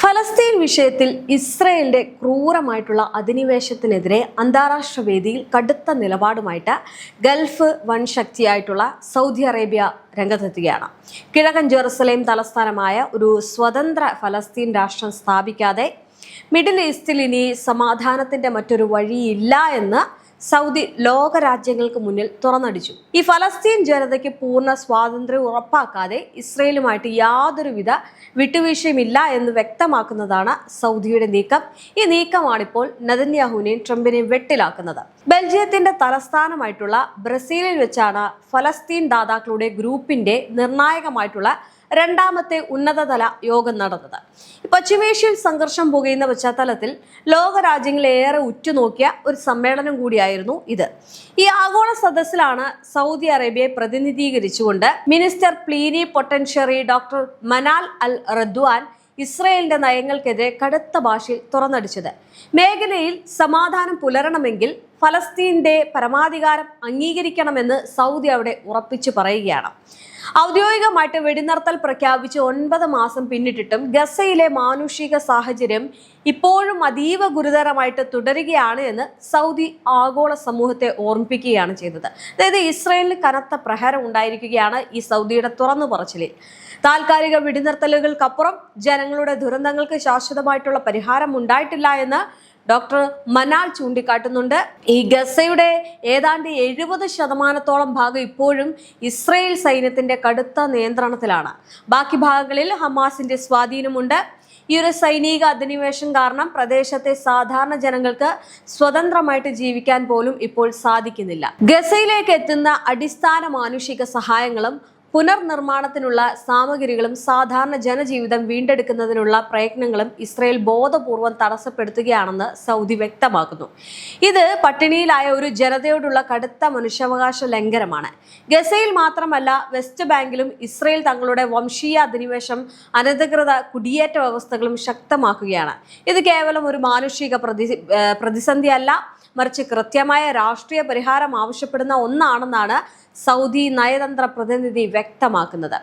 ഫലസ്തീൻ വിഷയത്തിൽ ഇസ്രയേലിന്റെ ക്രൂരമായിട്ടുള്ള അധിനിവേശത്തിനെതിരെ അന്താരാഷ്ട്ര വേദിയിൽ കടുത്ത നിലപാടുമായിട്ട് ഗൾഫ് വൻ ശക്തിയായിട്ടുള്ള സൗദി അറേബ്യ രംഗത്തെത്തുകയാണ്. കിഴക്കൻ ജെറുസലേം തലസ്ഥാനമായ ഒരു സ്വതന്ത്ര ഫലസ്തീൻ രാഷ്ട്രം സ്ഥാപിക്കാതെ മിഡിൽ ഈസ്റ്റിൽ ഇനി സമാധാനത്തിന്റെ മറ്റൊരു വഴിയില്ല എന്ന് സൗദി ലോകരാജ്യങ്ങൾക്ക് മുന്നിൽ തുറന്നടിച്ചു. ഈ ഫലസ്തീൻ ജനതയ്ക്ക് പൂർണ്ണ സ്വാതന്ത്ര്യം ഉറപ്പാക്കാതെ ഇസ്രയേലുമായിട്ട് യാതൊരുവിധ വിട്ടുവീഴ്ചയുമില്ല എന്ന് വ്യക്തമാക്കുന്നതാണ് സൗദിയുടെ നീക്കം. ഈ നീക്കമാണിപ്പോൾ നെതന്യാഹുവിനെയും ട്രംപിനെയും വെട്ടിലാക്കുന്നത്. ബെൽജിയത്തിന്റെ തലസ്ഥാനമായിട്ടുള്ള ബ്രസീലിൽ വെച്ചാണ് ഫലസ്തീൻ ദാതാക്കളുടെ ഗ്രൂപ്പിന്റെ നിർണായകമായിട്ടുള്ള രണ്ടാമത്തെ ഉന്നതതല യോഗം നടന്നത്. പശ്ചിമേഷ്യയിൽ സംഘർഷം പുകയുന്ന പശ്ചാത്തലത്തിൽ ലോകരാജ്യങ്ങളേറെ ഉറ്റുനോക്കിയ ഒരു സമ്മേളനം കൂടിയായിരുന്നു ഇത്. ഈ ആഗോള സദസ്സിലാണ് സൗദി അറേബ്യയെ പ്രതിനിധീകരിച്ചുകൊണ്ട് minister plenipotentiary doctor Manal al Radwan ഇസ്രയേലിന്റെ നയങ്ങൾക്കെതിരെ കടുത്ത ഭാഷയിൽ തുറന്നടിച്ചത്. മേഖലയിൽ സമാധാനം പുലരണമെങ്കിൽ ഫലസ്തീന്റെ പരമാധികാരം അംഗീകരിക്കണമെന്ന് സൗദി അവിടെ ഉറപ്പിച്ചു പറയുകയാണ്. ഔദ്യോഗികമായിട്ട് വെടിനിർത്തൽ പ്രഖ്യാപിച്ച് 9 മാസം പിന്നിട്ടിട്ടും ഗസയിലെ മാനുഷിക സാഹചര്യം ഇപ്പോഴും അതീവ ഗുരുതരമായിട്ട് തുടരുകയാണ് എന്ന് സൗദി ആഗോള സമൂഹത്തെ ഓർമ്മിപ്പിക്കുകയാണ് ചെയ്തത്. അതായത് ഇസ്രയേലിന് കനത്ത പ്രഹരം ഉണ്ടായിരിക്കുകയാണ് ഈ സൗദിയുടെ തുറന്നു പറച്ചിലിൽ. താൽക്കാലിക വെടിനിർത്തലുകൾക്കപ്പുറം ജനങ്ങളുടെ ദുരന്തങ്ങൾക്ക് ശാശ്വതമായിട്ടുള്ള പരിഹാരം ഉണ്ടായിട്ടില്ല എന്ന് ഡോക്ടർ മനാൽ ചൂണ്ടിക്കാട്ടുന്നുണ്ട്. ഈ ഗസയുടെ ഏതാണ്ട് 70% ഭാഗം ഇപ്പോഴും ഇസ്രയേൽ സൈന്യത്തിന്റെ കടുത്ത നിയന്ത്രണത്തിലാണ്. ബാക്കി ഭാഗങ്ങളിൽ ഹമാസിന്റെ സ്വാധീനമുണ്ട്. ഈ ഒരു സൈനിക അധിനിവേശം കാരണം പ്രദേശത്തെ സാധാരണ ജനങ്ങൾക്ക് സ്വതന്ത്രമായിട്ട് ജീവിക്കാൻ പോലും ഇപ്പോൾ സാധിക്കുന്നില്ല. ഗസയിലേക്ക് എത്തുന്ന അടിസ്ഥാന മാനുഷിക സഹായങ്ങളും പുനർനിർമ്മാണത്തിനുള്ള സാമഗ്രികളും സാധാരണ ജനജീവിതം വീണ്ടെടുക്കുന്നതിനുള്ള പ്രയത്നങ്ങളും ഇസ്രയേൽ ബോധപൂർവം തടസ്സപ്പെടുത്തുകയാണെന്ന് സൗദി വ്യക്തമാക്കുന്നു. ഇത് പട്ടിണിയിലായ ഒരു ജനതയോടുള്ള കടുത്ത മനുഷ്യാവകാശ ലംഘനമാണ്. ഗസയിൽ മാത്രമല്ല വെസ്റ്റ് ബാങ്കിലും ഇസ്രയേൽ തങ്ങളുടെ വംശീയ അധിനിവേശം അനധികൃത കുടിയേറ്റ വ്യവസ്ഥകളും ശക്തമാക്കുകയാണ്. ഇത് കേവലം ഒരു മാനുഷിക പ്രതിസന്ധിയല്ല, മറിച്ച് കൃത്യമായ രാഷ്ട്രീയ പരിഹാരം ആവശ്യപ്പെടുന്ന ഒന്നാണെന്നാണ് സൗദി നയതന്ത്ര പ്രതിനിധി വ്യക്തമാക്കുന്നത്.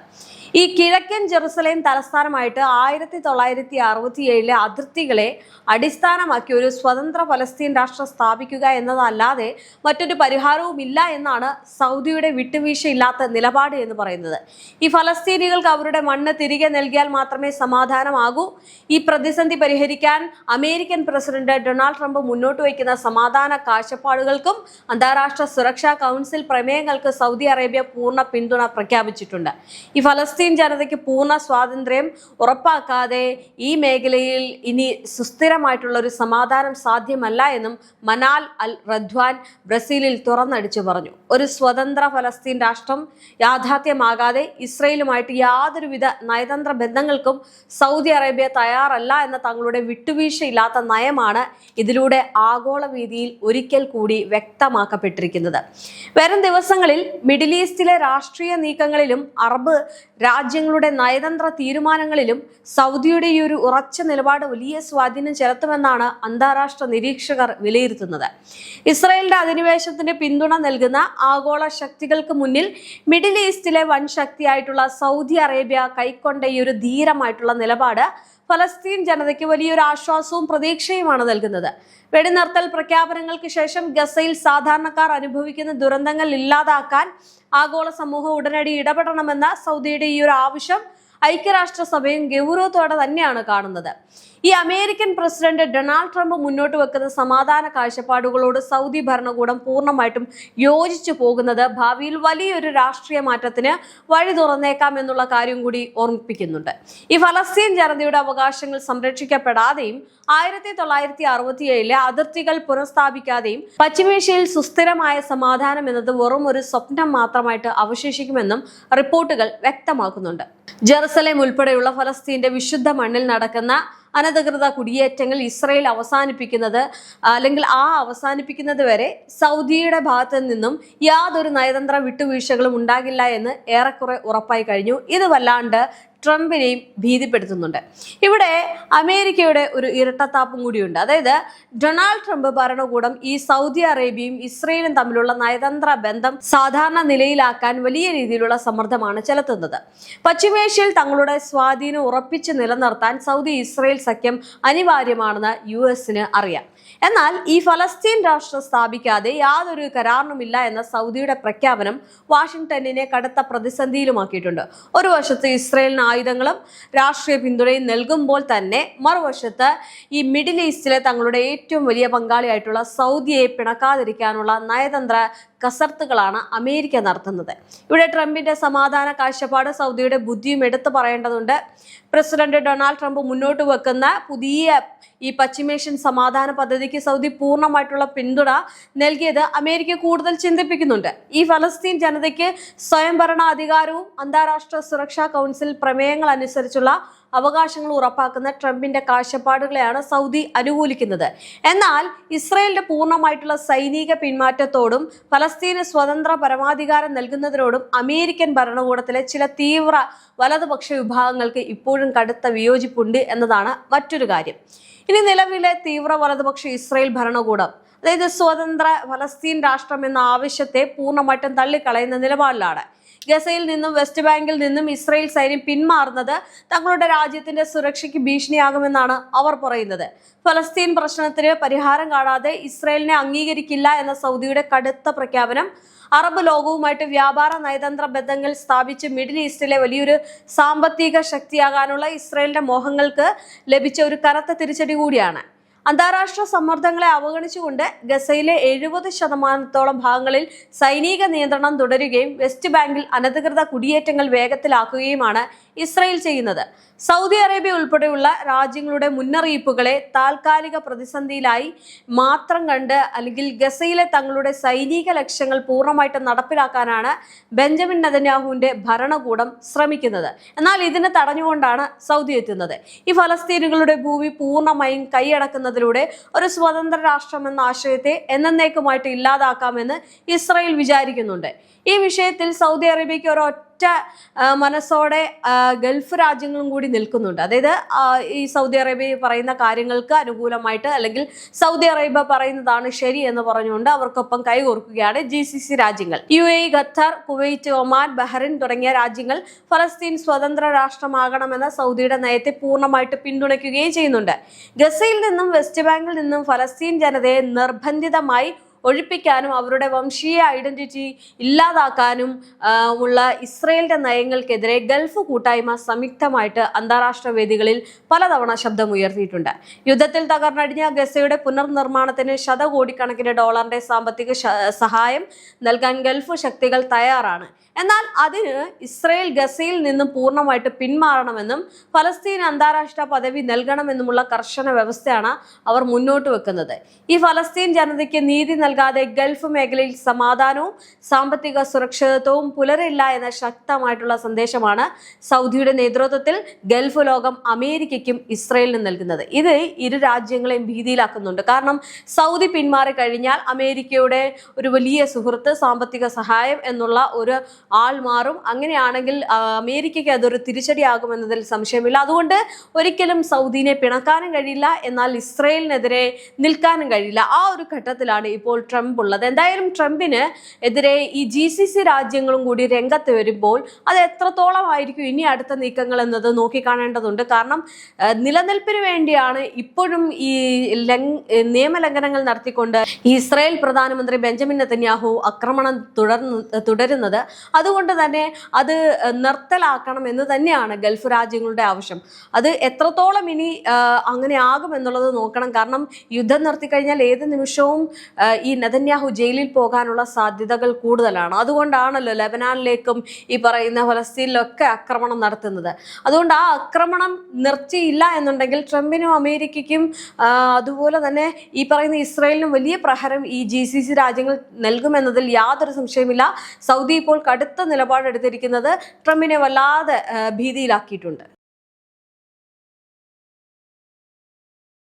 ഈ കിഴക്കൻ ജെറുസലേം തലസ്ഥാനമായിട്ട് 1967 അതിർത്തികളെ അടിസ്ഥാനമാക്കി ഒരു സ്വതന്ത്ര ഫലസ്തീൻ രാഷ്ട്രം സ്ഥാപിക്കുക എന്നതല്ലാതെ മറ്റൊരു പരിഹാരവുമില്ല എന്നാണ് സൗദിയുടെ വിട്ടുവീഴ്ചയില്ലാത്ത നിലപാട് എന്ന് പറയുന്നത്. ഈ ഫലസ്തീനികൾക്ക് അവരുടെ മണ്ണ് തിരികെ നൽകിയാൽ മാത്രമേ സമാധാനമാകൂ. ഈ പ്രതിസന്ധി പരിഹരിക്കാൻ അമേരിക്കൻ പ്രസിഡന്റ് ഡൊണാൾഡ് ട്രംപ് മുന്നോട്ട് വയ്ക്കുന്ന സമാധാന കാഴ്ചപ്പാടുകൾക്കും അന്താരാഷ്ട്ര സുരക്ഷാ കൗൺസിൽ പ്രമേയങ്ങൾക്ക് സൗദി അറേബ്യ പൂർണ്ണ പിന്തുണ പ്രഖ്യാപിച്ചിട്ടുണ്ട്. ഈ ഫലസ്തീൻ ജനതയ്ക്ക് പൂർണ്ണ സ്വാതന്ത്ര്യം ഉറപ്പാക്കാതെ ഈ മേഖലയിൽ ഇനി സുസ്ഥിരമായിട്ടുള്ള ഒരു സമാധാനം സാധ്യമല്ല എന്നും മനാൽ അൽ റദ്വാൻ ബ്രസീലിൽ തുറന്നടിച്ചു പറഞ്ഞു. ഒരു സ്വതന്ത്ര ഫലസ്തീൻ രാഷ്ട്രം യാഥാർത്ഥ്യമാകാതെ ഇസ്രയേലുമായിട്ട് യാതൊരുവിധ നയതന്ത്ര ബന്ധങ്ങൾക്കും സൗദി അറേബ്യ തയ്യാറല്ല എന്ന തങ്ങളുടെ വിട്ടുവീഴ്ചയില്ലാത്ത നയമാണ് ഇതിലൂടെ ആഗോള വേദിയിൽ ഒരിക്കൽ കൂടി വ്യക്തമാക്കപ്പെട്ടിരിക്കുന്നത്. വരും ദിവസങ്ങളിൽ മിഡിൽ ഈസ്റ്റിലെ രാഷ്ട്രീയ നീക്കങ്ങളിലും അറബ് രാജ്യങ്ങളുടെ നയതന്ത്ര തീരുമാനങ്ങളിലും സൗദിയുടെ ഈ ഒരു ഉറച്ച നിലപാട് വലിയ സ്വാധീനം ചെലുത്തുമെന്നാണ് അന്താരാഷ്ട്ര നിരീക്ഷകർ വിലയിരുത്തുന്നത്. ഇസ്രായേലിന്റെ അധിനിവേശത്തിന് പിന്തുണ നൽകുന്ന ആഗോള ശക്തികൾക്ക് മുന്നിൽ മിഡിൽ ഈസ്റ്റിലെ വൻ ശക്തിയായിട്ടുള്ള സൗദി അറേബ്യ കൈക്കൊണ്ട ഈ ഒരു ധീരമായിട്ടുള്ള നിലപാട് ഫലസ്തീൻ ജനതയ്ക്ക് വലിയൊരു ആശ്വാസവും പ്രതീക്ഷയുമാണ് നൽകുന്നത്. വെടിനിർത്തൽ പ്രഖ്യാപനങ്ങൾക്ക് ശേഷം ഗസയിൽ സാധാരണക്കാർ അനുഭവിക്കുന്ന ദുരന്തങ്ങൾ ഇല്ലാതാക്കാൻ ആഗോള സമൂഹം ഉടനടി ഇടപെടണമെന്ന സൗദിയുടെ ഈ ഒരു ആവശ്യം ഐക്യരാഷ്ട്രസഭയും ഗൗരവത്തോടെ തന്നെയാണ് കാണുന്നത്. ഈ അമേരിക്കൻ പ്രസിഡന്റ് ഡൊണാൾഡ് ട്രംപ് മുന്നോട്ട് വെക്കുന്ന സമാധാന കാഴ്ചപ്പാടുകളോട് സൗദി ഭരണകൂടം പൂർണ്ണമായിട്ടും യോജിച്ചു പോകുന്നത് ഭാവിയിൽ വലിയൊരു രാഷ്ട്രീയ മാറ്റത്തിന് വഴി തുറന്നേക്കാം എന്നുള്ള കാര്യം കൂടി ഓർമ്മിപ്പിക്കുന്നുണ്ട്. ഈ ഫലസ്തീൻ ജനതയുടെ അവകാശങ്ങൾ സംരക്ഷിക്കപ്പെടാതെയും 1967 അതിർത്തികൾ പുനഃസ്ഥാപിക്കാതെയും പശ്ചിമേഷ്യയിൽ സുസ്ഥിരമായ സമാധാനം എന്നത് വെറും ഒരു സ്വപ്നം മാത്രമായിട്ട് അവശേഷിക്കുമെന്നും റിപ്പോർട്ടുകൾ വ്യക്തമാക്കുന്നുണ്ട്. ജെറുസലേം ഉൾപ്പെടെയുള്ള ഫലസ്തീന്റെ വിശുദ്ധ മണ്ണിൽ നടക്കുന്ന അനധികൃത കുടിയേറ്റങ്ങൾ ഇസ്രയേൽ അവസാനിപ്പിക്കുന്നത് വരെ സൗദിയുടെ ഭാഗത്ത് നിന്നും യാതൊരു നയതന്ത്ര വിട്ടുവീഴ്ചകളും ഉണ്ടാകില്ല എന്ന് ഏറെക്കുറെ ഉറപ്പായി കഴിഞ്ഞു. ഇത് വല്ലാണ്ട് ട്രംപിനെയും ഭീതിപ്പെടുത്തുന്നുണ്ട്. ഇവിടെ അമേരിക്കയുടെ ഒരു ഇരട്ടത്താപ്പും കൂടിയുണ്ട്. അതായത് ഡൊണാൾഡ് ട്രംപ് ഭരണകൂടം ഈ സൗദി അറേബ്യയും ഇസ്രയേലും തമ്മിലുള്ള നയതന്ത്ര ബന്ധം സാധാരണ നിലയിലാക്കാൻ വലിയ രീതിയിലുള്ള സമ്മർദ്ദമാണ് ചെലുത്തുന്നത്. പശ്ചിമേഷ്യയിൽ തങ്ങളുടെ സ്വാധീനം ഉറപ്പിച്ച് നിലനിർത്താൻ സൗദി ഇസ്രയേൽ സഖ്യം അനിവാര്യമാണെന്ന് US-ന് അറിയാം. എന്നാൽ ഈ ഫലസ്തീൻ രാഷ്ട്രം സ്ഥാപിക്കാതെ യാതൊരു കരാറിനുമില്ല എന്ന സൗദിയുടെ പ്രഖ്യാപനം വാഷിംഗ്ടണിനെ കടുത്ത പ്രതിസന്ധിയിലുമാക്കിയിട്ടുണ്ട്. ഒരു വശത്ത് ഇസ്രയേലിന് ആയുധങ്ങളും രാഷ്ട്രീയ പിന്തുണയും നൽകുമ്പോൾ തന്നെ മറുവശത്ത് ഈ മിഡിൽ ഈസ്റ്റിലെ തങ്ങളുടെ ഏറ്റവും വലിയ പങ്കാളിയായിട്ടുള്ള സൗദിയെ പിണക്കാതിരിക്കാനുള്ള നയതന്ത്ര കസർത്തുകളാണ് അമേരിക്ക നടത്തുന്നത്. ഇവിടെ ട്രംപിന്റെ സമാധാന കാഴ്ചപ്പാട് സൗദിയുടെ ബുദ്ധിയും എടുത്തു പറയേണ്ടതുണ്ട്. പ്രസിഡന്റ് ഡൊണാൾഡ് ട്രംപ് മുന്നോട്ട് വെക്കുന്ന പുതിയ ഈ പശ്ചിമേഷ്യൻ സമാധാന പദ്ധതിക്ക് സൗദി പൂർണ്ണമായിട്ടുള്ള പിന്തുണ നൽകിയത് അമേരിക്ക കൂടുതൽ ചിന്തിപ്പിക്കുന്നുണ്ട്. ഈ ഫലസ്തീൻ ജനതയ്ക്ക് സ്വയംഭരണ അധികാരവും അന്താരാഷ്ട്ര സുരക്ഷാ കൗൺസിൽ പ്രമേയങ്ങൾ അനുസരിച്ചുള്ള അവകാശങ്ങൾ ഉറപ്പാക്കുന്ന ട്രംപിന്റെ കാഴ്ചപ്പാടുകളെയാണ് സൗദി അനുകൂലിക്കുന്നത്. എന്നാൽ ഇസ്രയേലിന്റെ പൂർണ്ണമായിട്ടുള്ള സൈനിക പിന്മാറ്റത്തോടും ഫലസ്തീന് സ്വതന്ത്ര പരമാധികാരം നൽകുന്നതിനോടും അമേരിക്കൻ ഭരണകൂടത്തിലെ ചില തീവ്ര വലതുപക്ഷ വിഭാഗങ്ങൾക്ക് ഇപ്പോഴും കടുത്ത വിയോജിപ്പുണ്ട് എന്നതാണ് മറ്റൊരു കാര്യം. ഇനി നിലവിലെ തീവ്ര വലതുപക്ഷ ഇസ്രയേൽ ഭരണകൂടം അതായത് സ്വതന്ത്ര ഫലസ്തീൻ രാഷ്ട്രം എന്ന ആവശ്യത്തെ പൂർണ്ണമായിട്ടും തള്ളിക്കളയുന്ന നിലപാടിലാണ്. ഗസയിൽ നിന്നും വെസ്റ്റ് ബാങ്കിൽ നിന്നും ഇസ്രയേൽ സൈന്യം പിന്മാറുന്നത് തങ്ങളുടെ രാജ്യത്തിന്റെ സുരക്ഷയ്ക്ക് ഭീഷണിയാകുമെന്നാണ് അവർ പറയുന്നത്. ഫലസ്തീൻ പ്രശ്നത്തിന് പരിഹാരം കാണാതെ ഇസ്രയേലിനെ അംഗീകരിക്കില്ല എന്ന സൗദിയുടെ കടുത്ത പ്രഖ്യാപനം അറബ് ലോകവുമായിട്ട് വ്യാപാര നയതന്ത്ര ബന്ധങ്ങൾ സ്ഥാപിച്ച് മിഡിൽ ഈസ്റ്റിലെ വലിയൊരു സാമ്പത്തിക ശക്തിയാകാനുള്ള ഇസ്രയേലിന്റെ മോഹങ്ങൾക്ക് ലഭിച്ച ഒരു കനത്ത തിരിച്ചടി കൂടിയാണ്. അന്താരാഷ്ട്ര സമ്മർദ്ദങ്ങളെ അവഗണിച്ചുകൊണ്ട് ഗസയിലെ 70% ഭാഗങ്ങളിൽ സൈനിക നിയന്ത്രണം തുടരുകയും വെസ്റ്റ് ബാങ്കിൽ അനധികൃത കുടിയേറ്റങ്ങൾ വേഗത്തിലാക്കുകയുമാണ് ഇസ്രയേൽ ചെയ്യുന്നത്. സൗദി അറേബ്യ ഉൾപ്പെടെയുള്ള രാജ്യങ്ങളുടെ മുന്നറിയിപ്പുകളെ താൽക്കാലിക പ്രതിസന്ധിയിലായി മാത്രം കണ്ട് അല്ലെങ്കിൽ ഗസയിലെ തങ്ങളുടെ സൈനിക ലക്ഷ്യങ്ങൾ പൂർണ്ണമായിട്ട് നടപ്പിലാക്കാനാണ് ബെഞ്ചമിൻ നെതന്യാഹുവിന്റെ ഭരണകൂടം ശ്രമിക്കുന്നത്. എന്നാൽ ഇതിന് തടഞ്ഞുകൊണ്ടാണ് സൗദി എത്തുന്നത്. ഈ ഫലസ്തീനുകളുടെ ഭൂമി പൂർണ്ണമായും കൈയടക്കുന്നതിലൂടെ ഒരു സ്വതന്ത്ര രാഷ്ട്രം എന്ന ആശയത്തെ എന്നേക്കുമായിട്ട് ഇല്ലാതാക്കാമെന്ന് ഇസ്രയേൽ വിചാരിക്കുന്നുണ്ട്. ഈ വിഷയത്തിൽ സൗദി അറേബ്യയ്ക്ക് ഒരൊറ്റ മനസ്സോടെ ഗൾഫ് രാജ്യങ്ങളും കൂടി നിൽക്കുന്നുണ്ട്. അതായത് ഈ സൗദി അറേബ്യ പറയുന്ന കാര്യങ്ങൾക്ക് അനുകൂലമായിട്ട് അല്ലെങ്കിൽ സൗദി അറേബ്യ പറയുന്നതാണ് ശരി എന്ന് പറഞ്ഞുകൊണ്ട് അവർക്കൊപ്പം കൈകോർക്കുകയാണ് GCC രാജ്യങ്ങൾ. UAE, Qatar, Kuwait, Oman, Bahrain തുടങ്ങിയ രാജ്യങ്ങൾ ഫലസ്തീൻ സ്വതന്ത്ര രാഷ്ട്രമാകണമെന്ന സൗദിയുടെ നയത്തെ പൂർണ്ണമായിട്ട് പിന്തുണയ്ക്കുകയും ചെയ്യുന്നുണ്ട്. ഗസയിൽ നിന്നും വെസ്റ്റ് ബാങ്കിൽ നിന്നും ഫലസ്തീൻ ജനതയെ നിർബന്ധിതമായി ഒഴിപ്പിക്കാനും അവരുടെ വംശീയ ഐഡന്റിറ്റി ഇല്ലാതാക്കാനും ഉള്ള ഇസ്രയേലിന്റെ നയങ്ങൾക്കെതിരെ ഗൾഫ് കൂട്ടായ്മ സംയുക്തമായിട്ട് അന്താരാഷ്ട്ര വേദികളിൽ പലതവണ ശബ്ദമുയർത്തിയിട്ടുണ്ട്. യുദ്ധത്തിൽ തകർന്നടിഞ്ഞ ഗസയുടെ പുനർനിർമ്മാണത്തിന് ശതകോടിക്കണക്കിന് ഡോളറിന്റെ സാമ്പത്തിക സഹായം നൽകാൻ ഗൾഫ് ശക്തികൾ തയ്യാറാണ്. എന്നാൽ അതിന് ഇസ്രയേൽ ഗസയിൽ നിന്നും പൂർണ്ണമായിട്ട് പിന്മാറണമെന്നും ഫലസ്തീൻ അന്താരാഷ്ട്ര പദവി നൽകണമെന്നുമുള്ള കർശന വ്യവസ്ഥയാണ് അവർ മുന്നോട്ട് വെക്കുന്നത്. ഈ ഫലസ്തീൻ ജനതയ്ക്ക് നീതി നൽകാതെ ഗൾഫ് മേഖലയിൽ സമാധാനവും സാമ്പത്തിക സുരക്ഷിതത്വവും പുലരില്ല എന്ന ശക്തമായിട്ടുള്ള സന്ദേശമാണ് സൗദിയുടെ നേതൃത്വത്തിൽ ഗൾഫ് ലോകം അമേരിക്കയ്ക്കും ഇസ്രയേലിനും നൽകുന്നത്. ഇത് ഇരു രാജ്യങ്ങളെയും ഭീതിയിലാക്കുന്നുണ്ട്. കാരണം സൗദി പിന്മാറി കഴിഞ്ഞാൽ അമേരിക്കയുടെ ഒരു വലിയ സുഹൃത്ത്, സാമ്പത്തിക സഹായം എന്നുള്ള ഒരു ആൾ മാറും. അങ്ങനെയാണെങ്കിൽ അമേരിക്കയ്ക്ക് അതൊരു തിരിച്ചടിയാകുമെന്നതിൽ സംശയമില്ല. അതുകൊണ്ട് ഒരിക്കലും സൗദിനെ പിണക്കാനും കഴിയില്ല, എന്നാൽ ഇസ്രയേലിനെതിരെ നിൽക്കാനും കഴിയില്ല. ആ ഒരു ഘട്ടത്തിലാണ് ഇപ്പോൾ ട്രംപ് ഉള്ളത്. എന്തായാലും ട്രംപിന് എതിരെ ഈ GCC രാജ്യങ്ങളും കൂടി രംഗത്ത് വരുമ്പോൾ അത് എത്രത്തോളം ആയിരിക്കും ഇനി അടുത്ത നീക്കങ്ങൾ എന്നത് നോക്കിക്കാണേണ്ടതുണ്ട്. കാരണം നിലനിൽപ്പിന് വേണ്ടിയാണ് ഇപ്പോഴും ഈ നിയമലംഘനങ്ങൾ നടത്തിക്കൊണ്ട് ഇസ്രായേൽ പ്രധാനമന്ത്രി ബെഞ്ചമിൻ നെതന്യാഹു ആക്രമണം തുടരുന്നത്. അതുകൊണ്ട് തന്നെ അത് നിർത്തലാക്കണം എന്ന് തന്നെയാണ് ഗൾഫ് രാജ്യങ്ങളുടെ ആവശ്യം. അത് എത്രത്തോളം ഇനി അങ്ങനെ ആകും എന്നുള്ളത് നോക്കണം. കാരണം യുദ്ധം നിർത്തിക്കഴിഞ്ഞാൽ ഏത് നിമിഷവും ഈ നെതന്യാഹു ജയിലിൽ പോകാനുള്ള സാധ്യതകൾ കൂടുതലാണ്. അതുകൊണ്ടാണല്ലോ ലെബനാനിലേക്കും ഈ പറയുന്ന ഫലസ്തീനിലൊക്കെ ആക്രമണം നടത്തുന്നത്. അതുകൊണ്ട് ആ ആക്രമണം നിർത്തിയില്ല എന്നുണ്ടെങ്കിൽ ട്രംപിനും അമേരിക്കയ്ക്കും അതുപോലെ തന്നെ ഈ പറയുന്ന ഇസ്രായേലിനും വലിയ പ്രഹരം ഈ GCC രാജ്യങ്ങൾ നൽകുമെന്നതിൽ യാതൊരു സംശയമില്ല. സൗദി ഇപ്പോൾ കടുത്ത നിലപാടെടുത്തിരിക്കുന്നത് ട്രംപിനെ വല്ലാതെ ഭീതിയിലാക്കിയിട്ടുണ്ട്.